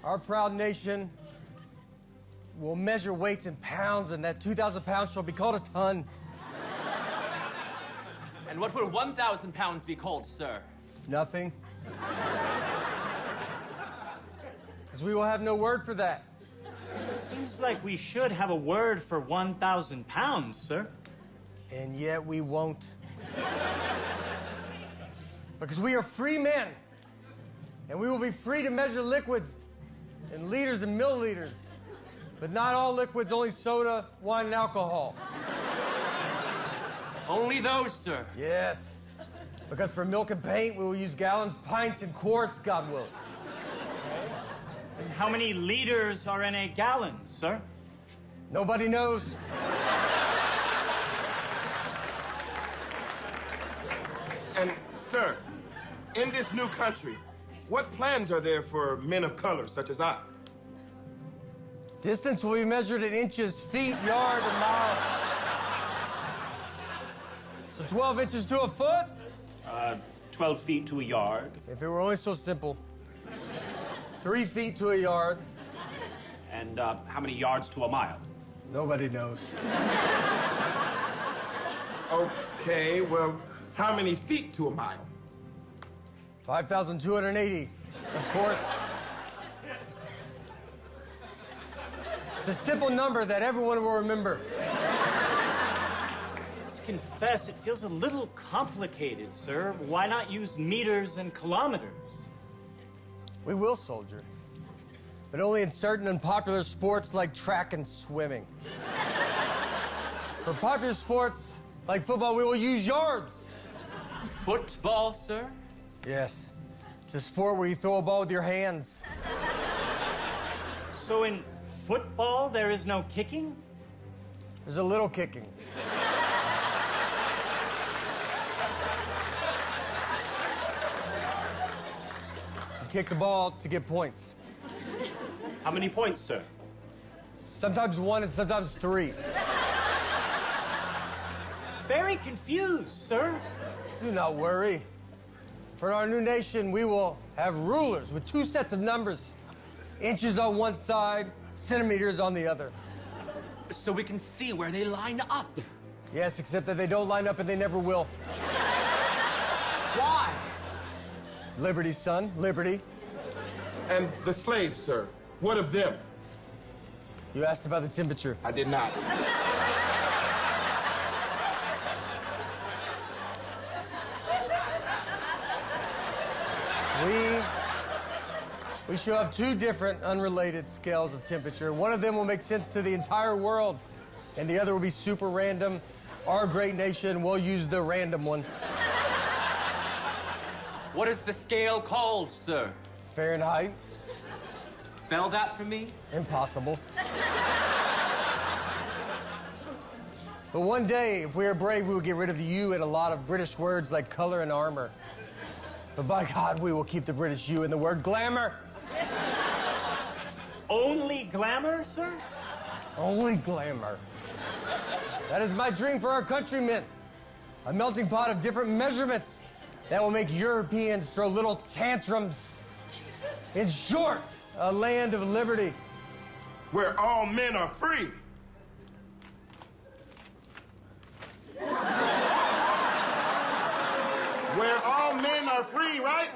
Our proud nation will measure weights in pounds, and that 2,000 pounds shall be called a ton. And what will 1,000 pounds be called, sir? Nothing. Because we will have no word for that. It seems like we should have a word for 1,000 pounds, sir. And yet we won't. Because we are free men. And we will be free to measure liquids in liters and milliliters. But not all liquids, only soda, wine, and alcohol. Only those, sir. Yes. Because for milk and paint, we will use gallons, pints, and quarts, God willing. And how many liters are in a gallon, sir? Nobody knows. And, sir, in this new country, what plans are there for men of color such as I? Distance will be measured in inches, feet, yard, and mile. So 12 inches to a foot? 12 feet to a yard. If it were only so simple. 3 feet to a yard. And how many yards to a mile? Nobody knows. Okay, well, how many feet to a mile? 5,280, of course. It's a simple number that everyone will remember. Let's confess, it feels a little complicated, sir. Why not use meters and kilometers? We will, soldier. But only in certain unpopular sports like track and swimming. For popular sports like football, we will use yards. Football, sir? Yes. It's a sport where you throw a ball with your hands. So in football, there is no kicking? There's a little kicking. You kick the ball to get points. How many points, sir? Sometimes 1 and sometimes 3. Very confused, sir. Do not worry. For our new nation, we will have rulers with 2 sets of numbers. Inches on one side, centimeters on the other. So we can see where they line up. Yes, except that they don't line up and they never will. Why? Liberty, son, liberty. And the slaves, sir, what of them? You asked about the temperature. I did not. We shall have 2 different unrelated scales of temperature. One of them will make sense to the entire world, and the other will be super random. Our great nation will use the random one. What is the scale called, sir? Fahrenheit. Spell that for me. Impossible. But one day, if we are brave, we will get rid of the U and a lot of British words like color and armor. But by God, we will keep the British U and the word glamour. Only glamour, sir? Only glamour. That is my dream for our countrymen. A melting pot of different measurements that will make Europeans throw little tantrums. In short, a land of liberty. Where all men are free. Where all men are free, right?